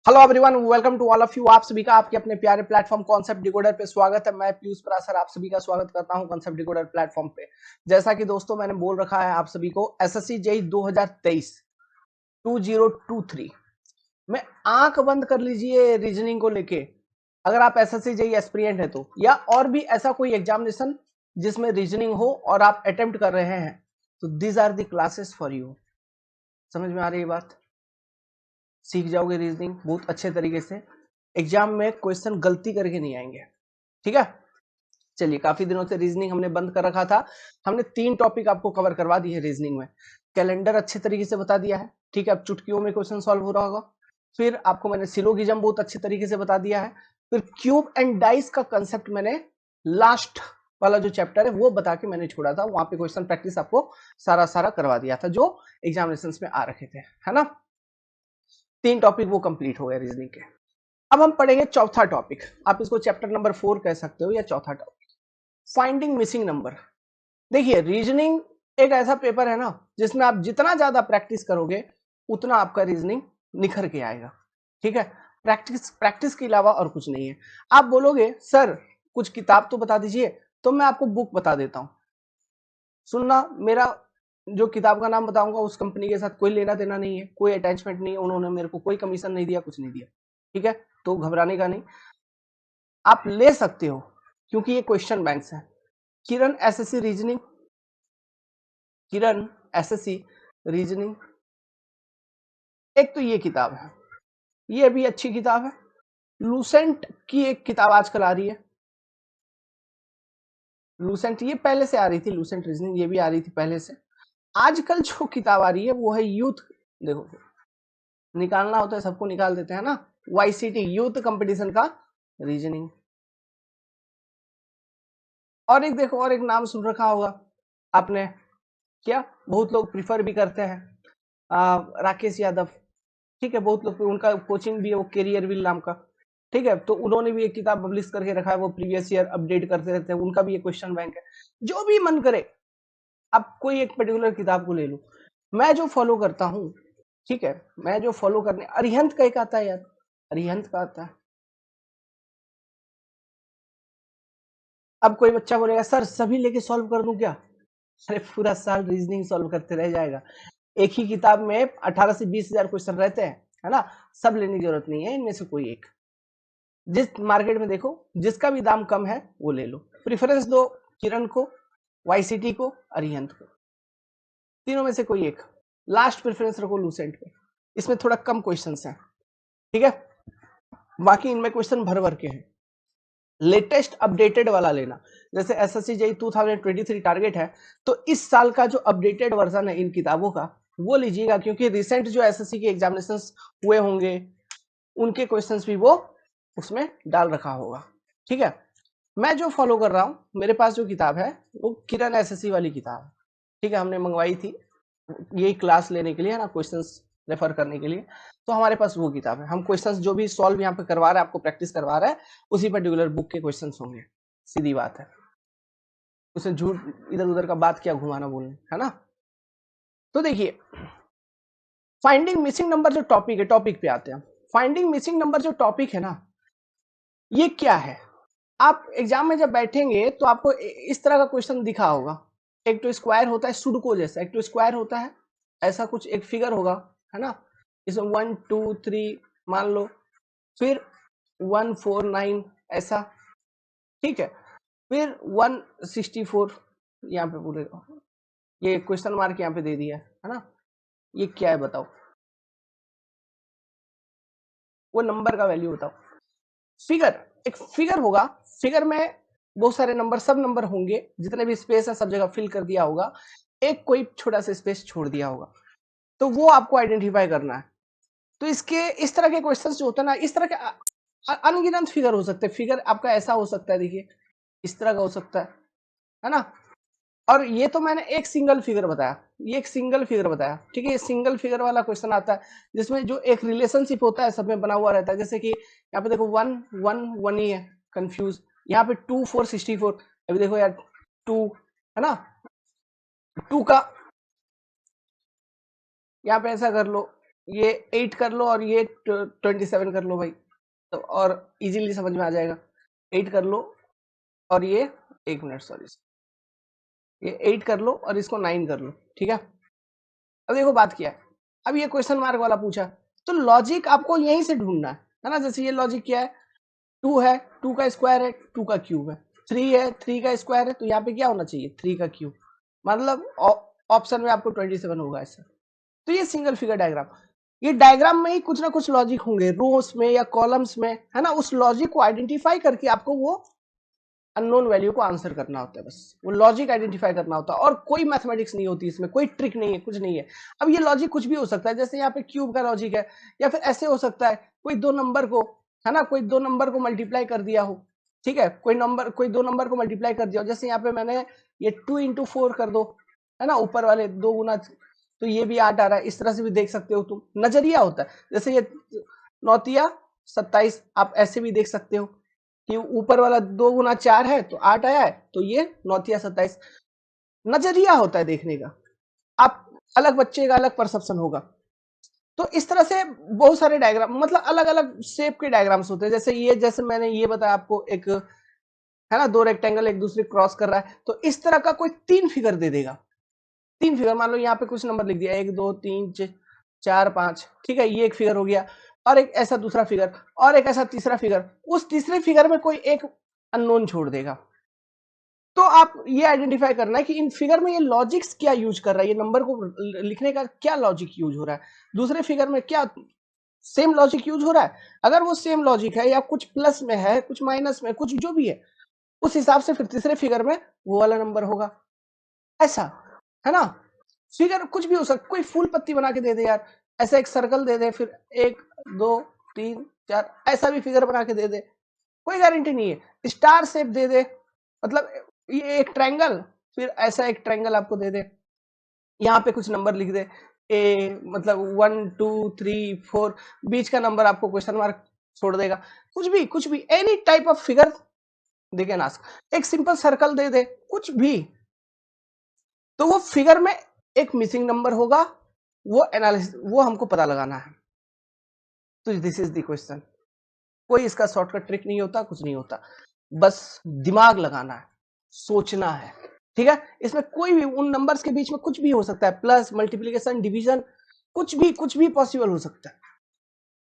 Hello everyone, welcome to all of you. आप सभी का आपके अपने प्यारे प्लेटफॉर्म कॉन्सेप्ट डिकोडर पे स्वागत है। मैं पीयूष परासर आप सभी का स्वागत करता हूं कॉन्सेप्ट डिकोडर प्लेटफॉर्म पे। जैसा कि दोस्तों मैंने बोल रखा है आप सभी को, एसएससी जेईई 2023 2023 में आंख बंद कर लीजिए रीजनिंग को लेके। अगर आप एसएससी जेईई एस्पिरेंट है तो, या और भी ऐसा कोई एग्जामिनेशन जिसमें रीजनिंग हो और आप अटेम्प्ट कर रहे हैं, तो these are the classes for you. समझ में आ रही है बात? सीख जाओगे रीजनिंग बहुत अच्छे तरीके से, एग्जाम में क्वेश्चन गलती करके नहीं आएंगे। ठीक है, चलिए। काफी दिनों से रीजनिंग हमने बंद कर रखा था। हमने 3 टॉपिक आपको कवर करवा दिए है रीजनिंग में। कैलेंडर अच्छे तरीके से बता दिया है, ठीक है, अब चुटकियों में क्वेश्चन सॉल्व हो रहा होगा। फिर आपको मैंने सिलोगिज्म बहुत अच्छे तरीके से बता दिया है। फिर क्यूब एंड डाइस का कंसेप्ट मैंने लास्ट वाला जो चैप्टर है वो बता के मैंने छोड़ा था, वहां पे क्वेश्चन प्रैक्टिस आपको सारा सारा करवा दिया था जो एग्जामिनेशन में आ रखे थे, है ना। 3 टॉपिक वो कंप्लीट हो गए रीजनिंग के। अब हम पढ़ेंगे चौथा टॉपिक, आप इसको चैप्टर नंबर 4 कह सकते हो या चौथा टॉपिक, फाइंडिंग मिसिंग नंबर। देखिए, रीजनिंग एक ऐसा पेपर है ना जिसमें आप जितना ज्यादा प्रैक्टिस करोगे उतना आपका रीजनिंग निखर के आएगा। ठीक है, प्रैक्टिस प्रैक्टिस के अलावा और कुछ नहीं है। आप बोलोगे सर कुछ किताब तो बता दीजिए, तो मैं आपको बुक बता देता हूं। सुनना, मेरा जो किताब का नाम बताऊंगा उस कंपनी के साथ कोई लेना देना नहीं है, कोई अटैचमेंट नहीं है, उन्होंने मेरे को कोई कमीशन नहीं दिया, कुछ नहीं दिया। ठीक है, तो घबराने का नहीं, आप ले सकते हो क्योंकि ये क्वेश्चन बैंक्स है। किरण एसएससी रीजनिंग, किरण एसएससी रीजनिंग, एक तो ये किताब है, ये भी अच्छी किताब है। लूसेंट की एक किताब आजकल आ रही है, लूसेंट, ये पहले से आ रही थी, लूसेंट रीजनिंग ये भी आ रही थी पहले से। आजकल जो किताब आ रही है वो है यूथ, देखो निकालना होता है सबको निकाल देते हैं ना, वाईसीटी यूथ कंपटीशन का रीजनिंग। और एक देखो, और एक नाम सुन रखा होगा आपने, क्या बहुत लोग प्रिफर भी करते हैं, राकेश यादव। ठीक है, बहुत लोग, उनका कोचिंग भी है वो, कैरियर व्हील नाम का। ठीक है, तो उन्होंने भी एक किताब पब्लिश करके रखा है, वो प्रीवियस ईयर अपडेट करते रहते हैं, उनका भी एक क्वेश्चन बैंक है। जो भी मन करे आप कोई एक पर्टिकुलर किताब को ले लो। मैं जो फॉलो करता हूँ, ठीक है, मैं जो फॉलो करने, अरिहंत का एक आता है यार, अरिहंत का आता है। अब कोई बच्चा बोलेगा सर सभी लेके सॉल्व कर दूं क्या? अरे पूरा साल रीजनिंग सॉल्व करते रह जाएगा। एक ही किताब में 18 से 20 हजार क्वेश्चन रहते हैं, है ना। सब लेने की जरूरत नहीं है, इनमें से कोई एक, जिस मार्केट में देखो जिसका भी दाम कम है वो ले लो। प्रेफरेंस दो किरण को, वाईसीटी को, अरिहंत को, तीनों में से कोई एक। लास्ट प्रेफरेंस रखो लूसेंट पे, इसमें थोड़ा कम क्वेश्चन है। ठीक है, बाकी इनमें क्वेश्चन भर भर के हैं। लेटेस्ट अपडेटेड वाला लेना, जैसे एसएससी जेईई 2023 टारगेट है, तो इस साल का जो अपडेटेड वर्जन है इन किताबों का वो लीजिएगा, क्योंकि रिसेंट जो एसएससी के एग्जामिनेशंस हुए होंगे उनके क्वेश्चंस भी वो उसमें डाल रखा होगा। ठीक है, मैं जो फॉलो कर रहा हूं, मेरे पास जो किताब है वो किरण एसएससी वाली किताब है। ठीक है, हमने मंगवाई थी यही क्लास लेने के लिए, है ना, क्वेश्चंस रेफर करने के लिए। तो हमारे पास वो किताब है, हम क्वेश्चंस जो भी सॉल्व यहाँ पे करवा रहे हैं, आपको प्रैक्टिस करवा रहा है, उसी पर्टिकुलर बुक के क्वेश्चंस होंगे। सीधी बात है, उसे झूठ इधर उधर का बात क्या घुमाना बोलना, है ना। तो देखिए, फाइंडिंग मिसिंग नंबर जो टॉपिक है, टॉपिक पे आते हैं। फाइंडिंग मिसिंग नंबर जो टॉपिक है ना, ये क्या है? आप एग्जाम में जब बैठेंगे तो आपको इस तरह का क्वेश्चन दिखा होगा। एक तो स्क्वायर होता है सुडको जैसा, एक तो स्क्वायर होता है, ऐसा कुछ एक फिगर होगा, है ना। इसमें 1 2 3 मान लो, फिर 1 4 9 ऐसा। ठीक है, फिर 164 यहाँ पे बोलेगा, ये क्वेश्चन मार्क यहाँ पे दे दिया है ना। ये क्या है बताओ? वो नंबर का वैल्यू बताओ। फिगर, एक फिगर होगा, फिगर में बहुत सारे नंबर, सब नंबर होंगे, जितने भी स्पेस है सब जगह फिल कर दिया होगा, एक कोई छोटा सा स्पेस छोड़ दिया होगा, तो वो आपको आइडेंटिफाई करना है। तो इसके इस तरह के क्वेश्चंस जो होते हैं ना, इस तरह के अनगिनत फिगर हो सकते हैं। फिगर आपका ऐसा हो सकता है, देखिए इस तरह का हो सकता है ना। और ये तो मैंने एक सिंगल फिगर बताया, ये एक सिंगल फिगर बताया, ठीक है। ये सिंगल फिगर वाला क्वेश्चन आता है जिसमें जो एक रिलेशनशिप होता है सब में बना हुआ रहता है, जैसे कि यहाँ पे देखो 1 1 1 ही है, कंफ्यूज। यहाँ पे 2 4 64, अभी देखो यार 2, है ना, 2 का यहाँ पे ऐसा कर लो, ये 8 कर लो और ये 27 कर लो भाई, तो और इजीली समझ में आ जाएगा। 8 कर लो और ये 1 मिनट सॉरी, ये 8 कर लो और इसको 9 कर लो, ठीक है। अब देखो बात क्या है, अब ये क्वेश्चन मार्क वाला पूछा, तो लॉजिक आपको यहीं से ढूंढना है ना। जैसे ये लॉजिक क्या है, 2 है, 2 का स्क्वायर है, 2 का क्यूब है, 3 है, 3 का स्क्वायर है, तो यहाँ पे क्या होना चाहिए, 3 का क्यूब, मतलब ऑप्शन में आपको 27 होगा ऐसा। तो ये सिंगल फिगर डायग्राम, ये डायग्राम में ही कुछ ना कुछ लॉजिक होंगे, रोज में या कॉलम्स में, है ना। उस लॉजिक को आइडेंटिफाई करके आपको वो अननोन वैल्यू को आंसर करना होता है, बस वो लॉजिक आइडेंटिफाई करना होता है, और कोई मैथमेटिक्स नहीं होती इसमें, कोई ट्रिक नहीं है, कुछ नहीं है। अब ये लॉजिक कुछ भी हो सकता है, जैसे यहाँ पे क्यूब का लॉजिक है, या फिर ऐसे हो सकता है कोई दो नंबर को, है ना, कोई दो नंबर को मल्टीप्लाई कर दिया हो, ठीक है, कोई दो नंबर को मल्टीप्लाई कर दिया हो, जैसे यहाँ पे मैंने ये 2 इंटू 4 कर दो, है ना, ऊपर वाले 2 गुना, तो ये भी 8 आ रहा है, इस तरह से भी देख सकते हो तुम, नजरिया होता है। जैसे ये 9×27, आप ऐसे भी देख सकते हो कि ऊपर वाला 2 गुना 4 है तो 8 आया है, तो ये 9×27, नजरिया होता है देखने का। आप अलग बच्चे का अलग परसेप्शन होगा। तो इस तरह से बहुत सारे डायग्राम, मतलब अलग अलग शेप के डायग्राम्स होते हैं। जैसे ये, जैसे मैंने ये बताया आपको, एक है ना, दो रेक्टेंगल एक दूसरे क्रॉस कर रहा है, तो इस तरह का कोई 3 फिगर दे देगा, 3 फिगर, मान लो यहाँ पे कुछ नंबर लिख दिया, 1 2 3 4 5, ठीक है, ये एक फिगर हो गया, और एक ऐसा दूसरा फिगर, और एक ऐसा तीसरा फिगर, उस तीसरे फिगर में कोई एक अननोन छोड़ देगा। तो आप ये आइडेंटिफाई करना है कि इन फिगर में ये लॉजिक्स क्या यूज कर रहा है, ये नंबर को लिखने का क्या लॉजिक यूज हो रहा है, दूसरे फिगर में क्या सेम लॉजिक यूज हो रहा है। अगर वो सेम लॉजिक है, या कुछ प्लस में है, कुछ माइनस में, कुछ जो भी है, उस हिसाब से फिर तीसरे फिगर में वो वाला नंबर होगा, ऐसा, है ना। फिगर कुछ भी हो सकता, कोई फूल पत्ती बना के दे दे यार, ऐसा एक सर्कल दे दे, फिर 1 2 3 4 ऐसा भी फिगर बना के दे दे, कोई गारंटी नहीं है। स्टार शेप दे दे, मतलब ये एक ट्रायंगल, फिर ऐसा एक ट्रायंगल आपको दे दे, यहाँ पे कुछ नंबर लिख दे, ए मतलब 1 2 3 4, बीच का नंबर आपको क्वेश्चन मार्क छोड़ देगा, कुछ भी any type of figure they can ask, एक सिंपल सर्कल दे दे, कुछ भी, तो वो फिगर में एक मिसिंग नंबर होगा, वो एनालिसिस, वो हमको पता लगाना है। तो दिस इज द क्वेश्चन, कोई इसका शॉर्टकट ट्रिक नहीं होता, कुछ नहीं होता, बस दिमाग लगाना है, सोचना है, ठीक है। इसमें कोई भी उन नंबर्स के बीच में कुछ भी हो सकता है, प्लस मल्टीप्लीकेशन डिवीजन, कुछ भी पॉसिबल हो सकता है,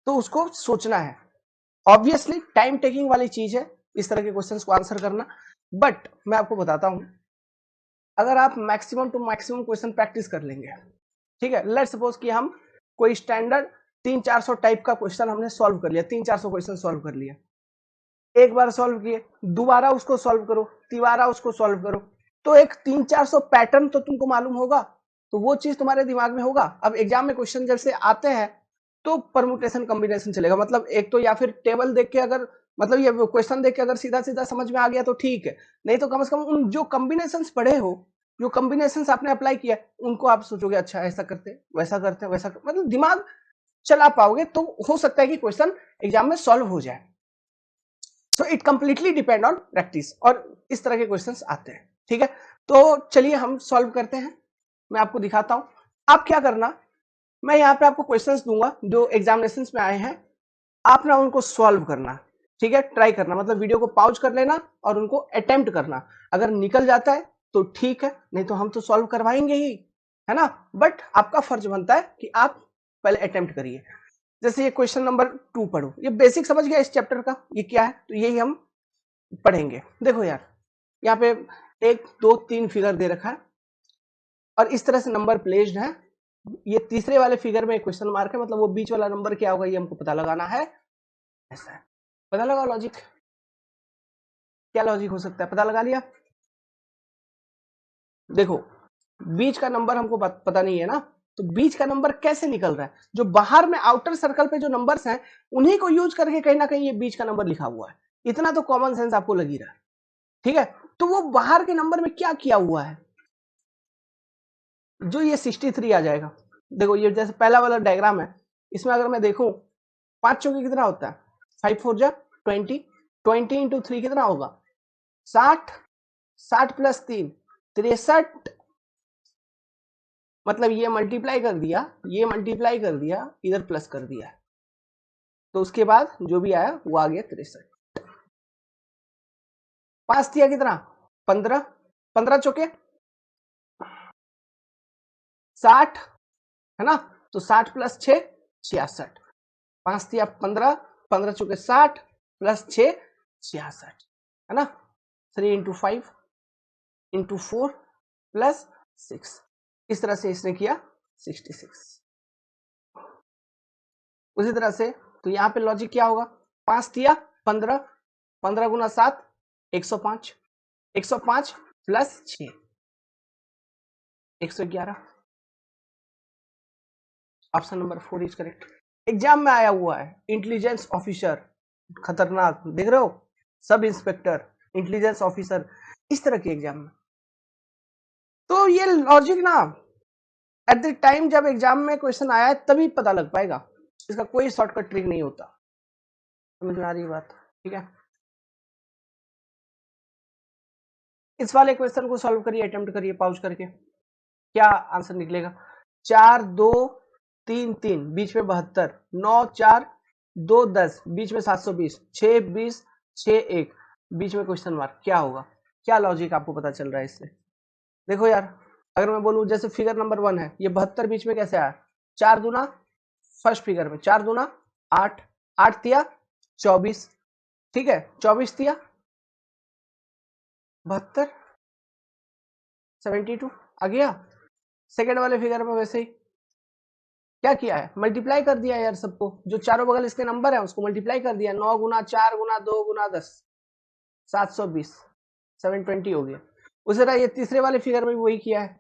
तो उसको सोचना है। ऑब्वियसली टाइम टेकिंग वाली चीज है इस तरह के क्वेश्चंस को आंसर करना, बट मैं आपको बताता हूं, अगर आप maximum to maximum question practice कर लेंगे, ठीक है, लेट्स सपोज कि हम कोई स्टैंडर्ड 300-400 टाइप का क्वेश्चन हमने सॉल्व कर लिया, 300-400 क्वेश्चन सॉल्व कर लिया, एक बार सॉल्व किए, दोबारा उसको सॉल्व करो, तिबारा उसको सॉल्व करो, तो एक 300-400 पैटर्न तो तुमको मालूम होगा, तो वो चीज तुम्हारे दिमाग में होगा। अब एग्जाम में क्वेश्चन जब से आते हैं तो परमुटेशन कॉम्बिनेशन चलेगा, मतलब एक तो या फिर टेबल देख के, अगर मतलब ये क्वेश्चन देख के अगर सीधा सीधा समझ में आ गया तो ठीक है, नहीं तो कम से कम उन जो कॉम्बिनेशंस पढ़े हो, जो कॉम्बिनेशंस आपने अप्लाई किया, उनको आप सोचोगे अच्छा ऐसा करते, वैसा करते, मतलब दिमाग चला पाओगे, तो हो सकता है कि क्वेश्चन एग्जाम में सॉल्व हो जाए। So it completely depend on practice, और इस तरह के क्वेश्चंस आते हैं, ठीक है। तो चलिए हम सॉल्व करते हैं, मैं आपको दिखाता हूं। आप क्या करना, मैं यहाँ पे आपको क्वेश्चंस दूंगा जो एग्जामिनेशन में आए हैं, आप ना उनको सॉल्व करना, ठीक है, ट्राई करना, मतलब वीडियो को पॉज कर लेना और उनको अटेम्प्ट करना। अगर निकल जाता है तो ठीक है, नहीं तो हम तो सॉल्व करवाएंगे ही, है ना, बट आपका फर्ज बनता है कि आप पहले अटेम्प्ट करिए। जैसे ये क्वेश्चन नंबर 2 पढ़ो, ये बेसिक समझ गया इस चैप्टर का, ये क्या है, तो यही हम पढ़ेंगे। देखो यार, यहाँ पे 1 2 3 फिगर दे रखा है, और इस तरह से नंबर प्लेस्ड है, ये तीसरे वाले फिगर में क्वेश्चन मार्क है, मतलब वो बीच वाला नंबर क्या होगा ये हमको पता लगाना है, ऐसा है। पता लगा लॉजिक, क्या लॉजिक हो सकता है, पता लगा लिया। देखो, बीच का नंबर हमको पता नहीं है ना, तो बीच का नंबर कैसे निकल रहा है, जो बाहर में आउटर सर्कल पे जो नंबर्स हैं उन्हीं को यूज करके कहीं ना कहीं ये बीच का नंबर लिखा हुआ है, इतना तो कॉमन सेंस आपको लग ही रहा है, ठीक है। तो वो बाहर के नंबर में क्या किया हुआ है, जो ये 63 आ जाएगा। देखो ये जैसे पहला वाला डायग्राम है, इसमें अगर मैं देखूं 5 चौके कितना होता है, 5 4 जा 20, 20 इंटू 3 कितना होगा 60, 60 प्लस 3 63, मतलब ये मल्टीप्लाई कर दिया, ये मल्टीप्लाई कर दिया, इधर प्लस कर दिया, तो उसके बाद जो भी आया वो आ गया 63। 5 दिया कितना 15, 15 चौके 60 है ना, तो 60 प्लस 6 66, 5 दिया 15, 15 चौके 60 प्लस 6 66 है ना, 3 इंटू 5 इंटू 4 प्लस 6, इस तरह से इसने किया 66। उसी तरह से तो यहाँ पे लॉजिक क्या होगा, 5 दिया 15, 15 गुना 7 105, 105 plus 6 111, option number 4 is correct. Exam में आया हुआ है इंटेलिजेंस ऑफिसर, खतरनाक देख रहे हो, सब इंस्पेक्टर, इंटेलिजेंस ऑफिसर, इस तरह के एग्जाम में। तो ये लॉजिक ना एट द टाइम जब एग्जाम में क्वेश्चन आया है तभी पता लग पाएगा, इसका कोई शॉर्टकट ट्रिक नहीं होता। समझ में आ रही बात, ठीक है। इस वाले क्वेश्चन को सॉल्व करिए, अटेम्प्ट करिए पॉज करके, क्या आंसर निकलेगा। 4 2 3 3 बीच में 72, 9 4 2 10 बीच में 720, 6 20 6 1 बीच में क्वेश्चन मार्क, क्या होगा, क्या लॉजिक आपको पता चल रहा है इससे। देखो यार, अगर मैं बोलूं जैसे फिगर नंबर 1 है, ये 72 बीच में कैसे आया, 4 दूना, फर्स्ट फिगर में 4 दूना 8, 8 दिया 24, ठीक है 24 दिया 72 72 आ गया। सेकेंड वाले फिगर में वैसे ही क्या किया है, मल्टीप्लाई कर दिया यार सबको, जो चारों बगल इसके नंबर है उसको मल्टीप्लाई कर दिया, 9 गुना 4 गुना 2 गुना 10 720, 720 हो गया। उसी तरह ये तीसरे वाले फिगर में भी वही किया है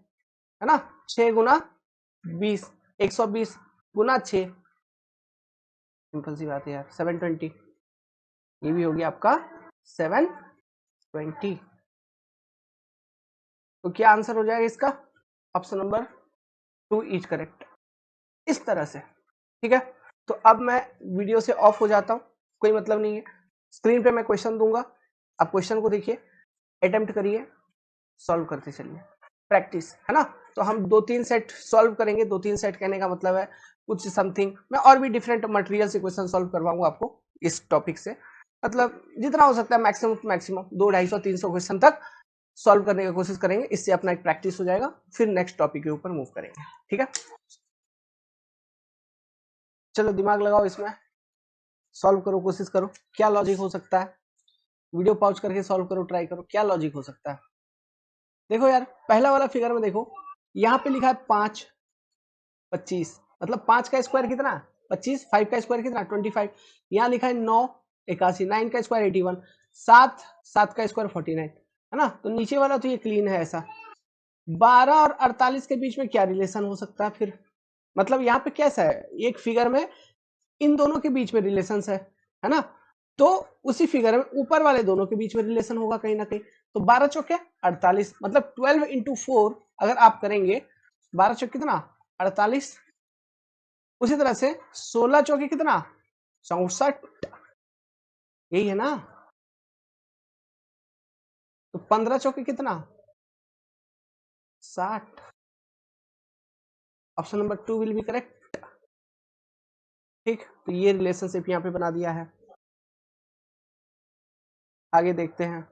ना, 6 गुना 20 120 गुना 6, सिंपल सी बात है यार 720, ये भी हो गया आपका 720। तो क्या आंसर हो जाएगा इसका, ऑप्शन नंबर 2 इज करेक्ट, इस तरह से, ठीक है। तो अब मैं वीडियो से ऑफ हो जाता हूं, कोई मतलब नहीं है, स्क्रीन पे मैं क्वेश्चन दूंगा, आप क्वेश्चन को देखिए, अटेम्प्ट करिए, सॉल्व करते चलिए, प्रैक्टिस है ना। तो हम 2-3 सेट सॉल्व करेंगे, 2-3 सेट कहने का मतलब है कुछ समथिंग, मैं और भी डिफरेंट मटेरियल से क्वेश्चन सॉल्व करवाऊंगा आपको इस टॉपिक से, मतलब जितना हो सकता है मैक्सिमम मैक्सिमम 200-250-300 क्वेश्चन तक सॉल्व करने की कोशिश करेंगे, इससे अपना एक प्रैक्टिस हो जाएगा, फिर नेक्स्ट टॉपिक के ऊपर मूव करेंगे, ठीक है। चलो दिमाग लगाओ इसमें, सॉल्व करो, कोशिश करो, क्या लॉजिक हो सकता है, वीडियो पॉज करके सॉल्व करो, ट्राई करो, क्या लॉजिक हो सकता है। देखो यार, पहला वाला फिगर में देखो, यहाँ पे लिखा है 5 25, मतलब 5 का स्क्वायर कितना 25, 5 का स्क्वायर कितना 25, यहाँ लिखा है 9 81, 9 का स्क्वायर 81, 7 7 का स्क्वायर 49 है ना। तो नीचे वाला तो ये क्लीन है ऐसा, 12 और 48 के बीच में क्या रिलेशन हो सकता है फिर, मतलब यहाँ पे कैसा है, एक फिगर में इन दोनों के बीच में रिलेशन है ना, तो उसी फिगर में ऊपर वाले दोनों के बीच में रिलेशन होगा कहीं ना कहीं। तो 12 चौके 48, मतलब 12 इंटू 4 अगर आप करेंगे, 12 चौके कितना 48, उसी तरह से 16 चौके कितना 64, यही है ना। तो 15 चौके कितना 60, option number 2 will be correct, ठीक। तो ये रिलेशनशिप यहाँ पे बना दिया है, आगे देखते हैं।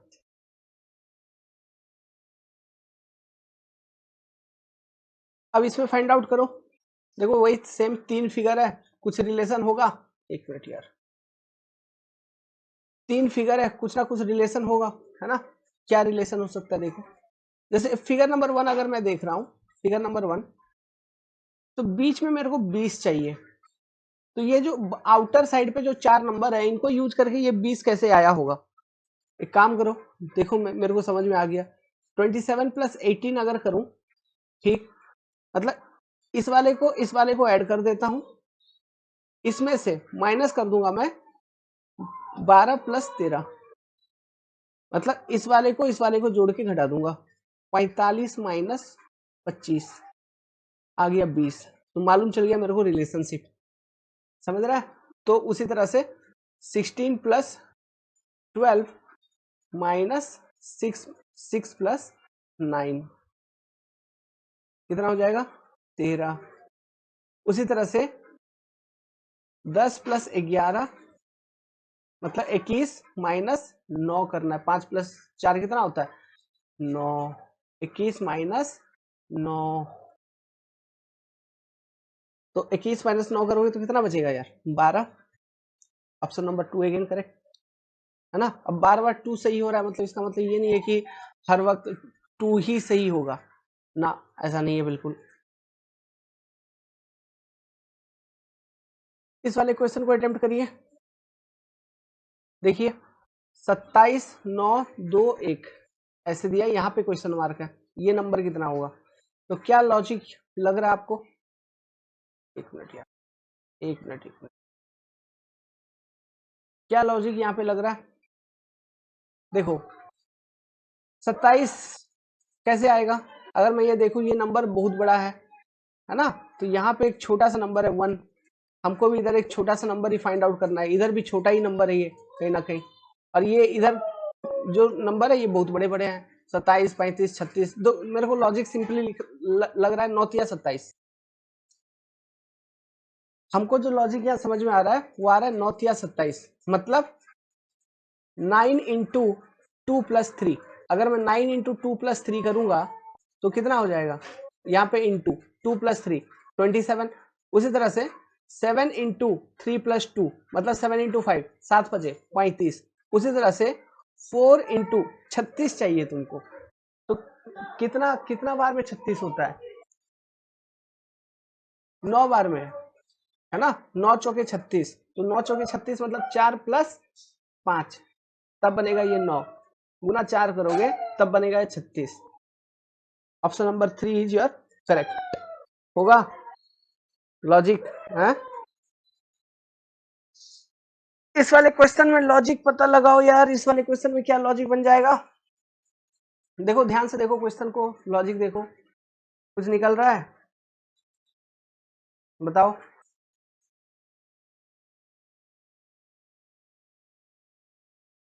अब इसमें फाइंड आउट करो, देखो वही सेम 3 फिगर है, कुछ रिलेशन होगा, एक मिनट यार, 3 फिगर है, कुछ ना कुछ रिलेशन होगा, है ना। क्या रिलेशन हो सकता है देखो, जैसे फिगर नंबर 1 अगर मैं देख रहा हूं, फिगर नंबर 1, तो बीच में मेरे को 20 चाहिए, तो ये जो आउटर साइड पे जो 4 नंबर है इनको यूज करके ये 20 कैसे आया होगा। एक काम करो, देखो मेरे को समझ में आ गया, 27 प्लस 18 अगर करूं, ठीक, मतलब इस वाले को ऐड कर देता हूं, इसमें से माइनस कर दूंगा मैं 12 प्लस 13, मतलब इस वाले को जोड़ के घटा दूंगा, 45 माइनस 25 आ गया 20, तो मालूम चल गया मेरे को रिलेशनशिप, समझ रहा है। तो उसी तरह से 16 प्लस 12 माइनस 6 प्लस 9 कितना हो जाएगा 13। उसी तरह से 10 प्लस 11 मतलब 21 माइनस 9 करना है। 5 प्लस 4 कितना होता है? 9। 21 माइनस 9, तो 21 माइनस 9 करोगे तो कितना बचेगा यार? 12। ऑप्शन नंबर 2 अगेन करेक्ट है ना। अब बार बार 2 सही हो रहा है, मतलब इसका मतलब ये नहीं है कि हर वक्त 2 ही सही होगा ना, ऐसा नहीं है बिल्कुल। इस वाले क्वेश्चन को अटेम्प्ट करिए। देखिए 27 9 2 1 ऐसे दिया, यहाँ पे क्वेश्चन मार्क है, ये नंबर कितना होगा? तो क्या लॉजिक लग रहा है आपको? एक मिनट यार, एक मिनट। क्या लॉजिक यहाँ पे लग रहा है? देखो 27 कैसे आएगा? अगर मैं ये देखूं ये नंबर बहुत बड़ा है ना, तो यहाँ पे एक छोटा सा नंबर है 1, हमको भी इधर एक छोटा सा नंबर ही फाइंड आउट करना है, इधर भी छोटा ही नंबर है ये कहीं ना कहीं, और ये इधर जो नंबर है ये बहुत बड़े बड़े हैं, 27 35 36। दो मेरे को लॉजिक सिंपली लग रहा है 9 या 27। हमको जो लॉजिक यहाँ समझ में आ रहा है वो आ रहा है 9 या 27, मतलब 9 इंटू 2 प्लस 3। अगर मैं 9 इंटू 2 प्लस 3 करूंगा तो कितना हो जाएगा? यहाँ पे इंटू 2 प्लस 3 27। उसी तरह से 7 इंटू 3 प्लस 2 मतलब 7 इंटू 5 7 बजे 35। उसी तरह से 4 इंटू 36 चाहिए तुमको, तो कितना कितना बार में 36 होता है? 9 बार में है ना। 9 चौके 36, तो 9 चौके 36 मतलब 4 प्लस 5, तब बनेगा ये 9, गुना 4 करोगे तब बनेगा ये 36। Option number 3 is your correct होगा लॉजिक है। इस वाले क्वेश्चन में लॉजिक पता लगाओ यार, इस वाले क्वेश्चन में क्या लॉजिक बन जाएगा? देखो ध्यान से देखो क्वेश्चन को, लॉजिक देखो कुछ निकल रहा है, बताओ।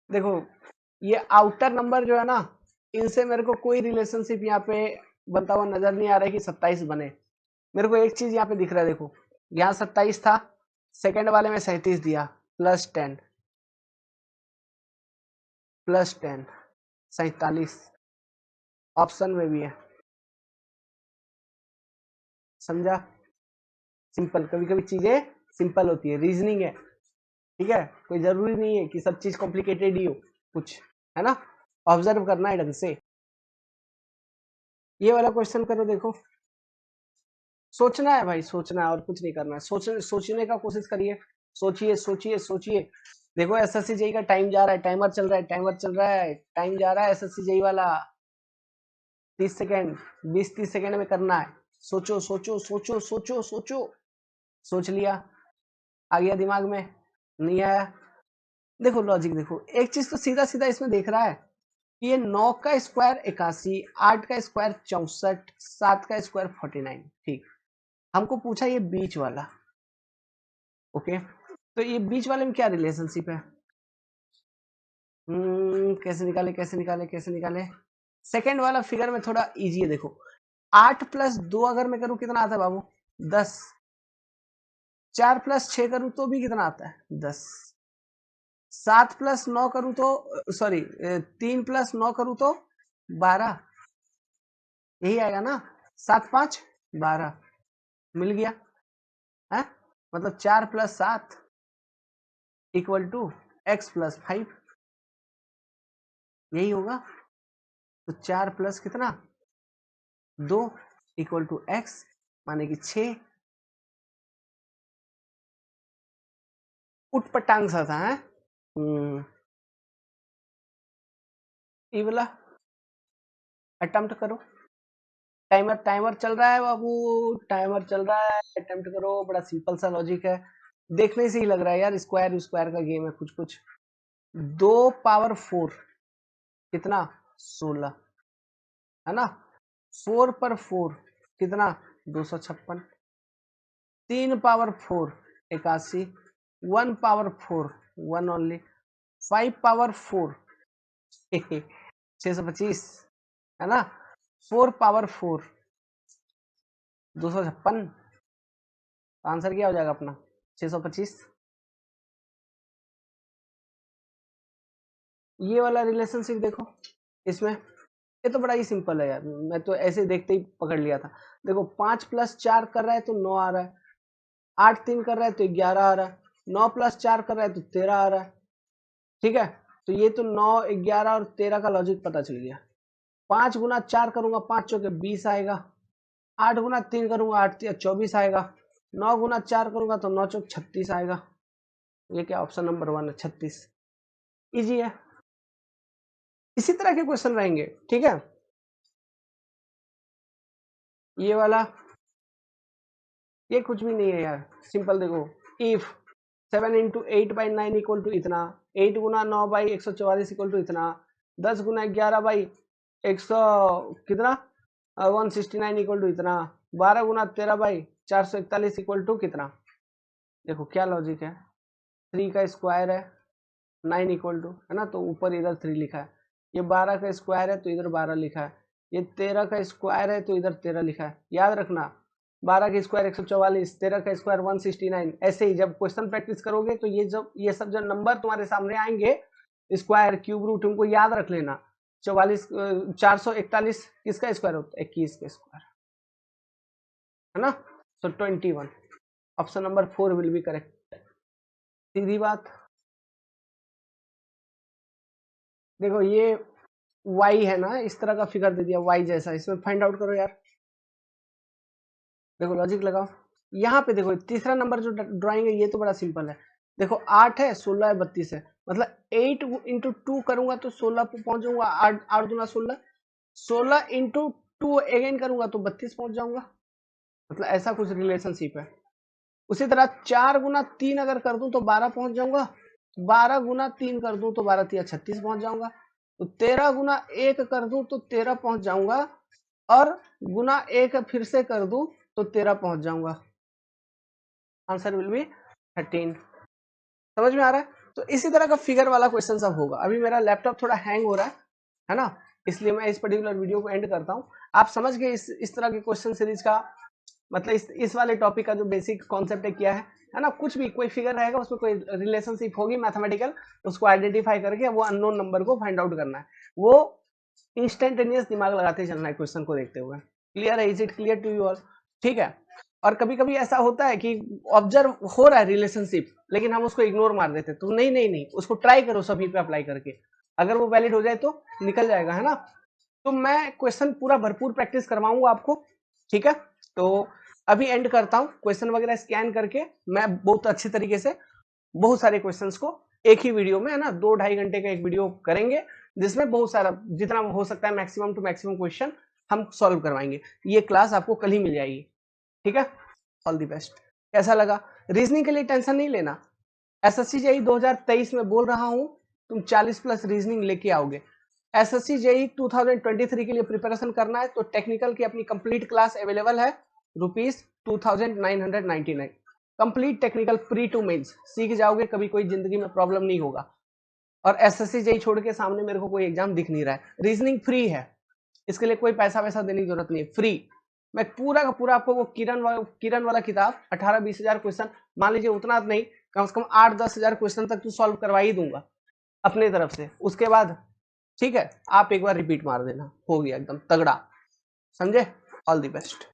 देखो ये आउटर नंबर जो है ना, इनसे मेरे को कोई रिलेशनशिप यहाँ पे बनता हुआ नजर नहीं आ रहा है कि 27 बने। मेरे को एक चीज यहाँ पे दिख रहा है, देखो यहाँ 27 था, सेकंड वाले में 37 दिया, प्लस 10 प्लस 10 47 ऑप्शन में भी है, समझा? सिंपल, कभी कभी चीजें सिंपल होती है, रीजनिंग है, ठीक है, कोई जरूरी नहीं है कि सब चीज कॉम्प्लिकेटेड ही हो कुछ, है ना। ऑब्जर्व करना है ढंग से। ये वाला क्वेश्चन करो, देखो सोचना है भाई, सोचना है और कुछ नहीं करना है, सोचने का कोशिश करिए, सोचिए सोचिए सोचिए। देखो एसएससी जेई का टाइम जा रहा है, टाइमर चल रहा है, टाइमर चल रहा है, टाइम जा रहा है एसएससी जेई वाला। 30 सेकेंड, 20-30 सेकेंड में करना है। सोचो सोचो सोचो सोचो सोचो। सोच लिया? आ गया दिमाग में? नहीं आया? देखो लॉजिक देखो, एक चीज तो सीधा सीधा इसमें देख रहा है, ये 9 का स्क्वायर 81, 8 का स्क्वायर 64, 7 का स्क्वायर 49, ठीक। हमको पूछा ये बीच वाला, ओके, तो ये बीच वाले में क्या रिलेशनशिप है? कैसे निकाले कैसे निकाले कैसे निकाले? सेकंड वाला फिगर में थोड़ा इजी है, देखो 8 प्लस 2 अगर मैं करूं कितना आता है बाबू? 10। 4 प्लस 6 करूं तो भी कितना आता है? 10। 7 प्लस 9 करूं तो, सॉरी 3 प्लस 9 करूं तो 12, यही आएगा ना। 7 5 12, मिल गया है, मतलब 4 plus 7 equal to x plus 5, यही होगा। तो 4 प्लस कितना 2 इक्वल टू एक्स, माने कि 6। उठ पटांग सा था है। ये वाला अटेम्प्ट करो। टाइमर टाइमर चल रहा है बाबू, टाइमर चल रहा है, अटेम्प्ट करो। बड़ा सिंपल सा लॉजिक है, देखने से ही लग रहा है यार स्क्वायर स्क्वायर का गेम है कुछ कुछ। 2 पावर 4 कितना? 16 है ना। 4 पर 4 कितना? 256। 3 पावर 4 81। 1 power 4 1 only. 5 पावर 4 625 है ना। 4 पावर 4 256, आंसर क्या हो जाएगा अपना 625। ये वाला रिलेशनशिप देखो, इसमें ये तो बड़ा ही सिंपल है यार, मैं तो ऐसे देखते ही पकड़ लिया था। देखो 5 + 4 कर रहा है तो 9 आ रहा है, 8 3 कर रहा है तो 11 आ रहा है, 9 + 4 कर रहा है तो 13 आ रहा है। ठीक है, तो ये तो 9 11 और 13 का लॉजिक पता चल गया। 5 गुना 4 करूंगा 5 चौके 20 आएगा, 8 गुना 3 करूंगा 8 3 24 आएगा, 9 गुना 4 करूंगा तो 9 चौक 36 आएगा। ये क्या ऑप्शन नंबर 1 है 36। इजी है, इसी तरह के क्वेश्चन रहेंगे। ठीक है, ये वाला ये कुछ भी नहीं है यार, सिंपल देखो, इफ 7 × 8/9 इक्वल टू इतना, 8 गुना 9/144 इक्वल टू इतना, 10 गुना 11/100 कितना 169 इक्वल टू इतना, 12 गुना 13/441 इक्वल टू कितना। देखो क्या लॉजिक है, 3 का स्क्वायर है 9 इक्वल टू, है ना, तो ऊपर इधर 3 लिखा है, ये 12 का स्क्वायर है तो इधर 12 लिखा है, ये 13 का स्क्वायर है तो इधर 13 लिखा है। याद रखना 12 का स्क्वायर 144, 13 का स्क्वायर 169। ऐसे ही जब क्वेश्चन प्रैक्टिस करोगे तो ये सब जो नंबर तुम्हारे सामने आएंगे, स्क्वायर क्यूब रूट, उनको याद रख लेना। 441 किसका स्क्वायर होता है, 21 का स्क्वायर, है ना। So 21, option number 4 will be correct. सीधी बात। देखो ये y है ना, इस तरह का फिगर दे दिया y जैसा, इसमें फाइंड आउट करो यार। देखो लॉजिक लगाओ, यहाँ पे देखो तीसरा नंबर जो ड्राइंग है ये तो बड़ा सिंपल है। देखो 8 है 16 है 32 है, मतलब 8 × 2 करूंगा तो 16 पे पहुंच जाऊंगा, 8 दूना 16, 16 × 2 अगेन करूंगा तो 32 पहुंच जाऊंगा, मतलब ऐसा कुछ रिलेशनशिप है। उसी तरह 4 गुना 3 अगर कर दूं तो 12 पहुंच जाऊंगा, 12 गुना 3 कर दूं तो 12 3 36 पहुंच जाऊंगा, तो 13 गुना 1 कर दूं तो 13 पहुंच जाऊंगा, और गुना 1 फिर से कर दूं तो 13 पहुंच जाऊंगा। Answer will be 13। समझ में आ रहा है। तो इसी तरह का फिगर वाला क्वेश्चन सब होगा। अभी मेरा लैपटॉप थोड़ा हैंग हो रहा है ना, इसलिए मैं इस पर्टिकुलर वीडियो को एंड करता हूँ। आप समझ गए इस तरह के क्वेश्चन सीरीज का मतलब इस वाले टॉपिक का जो बेसिक कॉन्सेप्ट है क्या है ना। कुछ भी कोई फिगर रहेगा उसमें कोई रिलेशनशिप होगी मैथमेटिकल, उसको आइडेंटिफाई करके वो अननोन नंबर को फाइंड आउट करना है। वो इंस्टेंटेनियस दिमाग लगाते चलना है क्वेश्चन को देखते हुए। क्लियर है, is it clear to you all? ठीक है। और कभी कभी ऐसा होता है कि ऑब्जर्व हो रहा है रिलेशनशिप, लेकिन हम उसको इग्नोर मार देते, तो नहीं नहीं नहीं, उसको ट्राई करो सभी पे अप्लाई करके, अगर वो वैलिड हो जाए तो निकल जाएगा, है ना। तो मैं क्वेश्चन पूरा भरपूर प्रैक्टिस करवाऊंगा आपको। ठीक है, तो अभी एंड करता हूँ। क्वेश्चन वगैरह स्कैन करके मैं बहुत अच्छे तरीके से बहुत सारे क्वेश्चंस को एक ही वीडियो में, है ना, 2-2.5 घंटे का एक वीडियो करेंगे, जिसमें बहुत सारा जितना हो सकता है मैक्सिमम टू मैक्सिमम क्वेश्चन हम सॉल्व करवाएंगे। ये क्लास आपको कल ही मिल जाएगी। ठीक है, ऑल द बेस्ट। कैसा लगा? रीजनिंग के लिए टेंशन नहीं लेना, एसएससी जेईई 2023 में बोल रहा हूं, तुम 40+ रीजनिंग लेके आओगे। एसएससी जेईई 2023 के लिए प्रिपरेशन करना है तो टेक्निकल की अपनी कंप्लीट क्लास अवेलेबल है, ₹2999। Complete technical pre to mains सीख जाओगे, कभी कोई जिंदगी में प्रॉब्लम नहीं होगा। और एसएससी जेईई छोड़ के सामने मेरे को कोई एग्जाम दिख नहीं रहा है। रीजनिंग फ्री है, इसके लिए कोई पैसा वैसा देने की जरूरत नहीं है, फ्री। मैं पूरा का पूरा आपको वो किरण वाला किताब 18-20 हजार क्वेश्चन, मान लीजिए उतना नहीं, कम से कम 8-10 हजार क्वेश्चन तक तो सॉल्व करवा ही दूंगा अपने तरफ से। उसके बाद ठीक है, आप एक बार रिपीट मार देना, हो गया एकदम तगड़ा। समझे? All the best.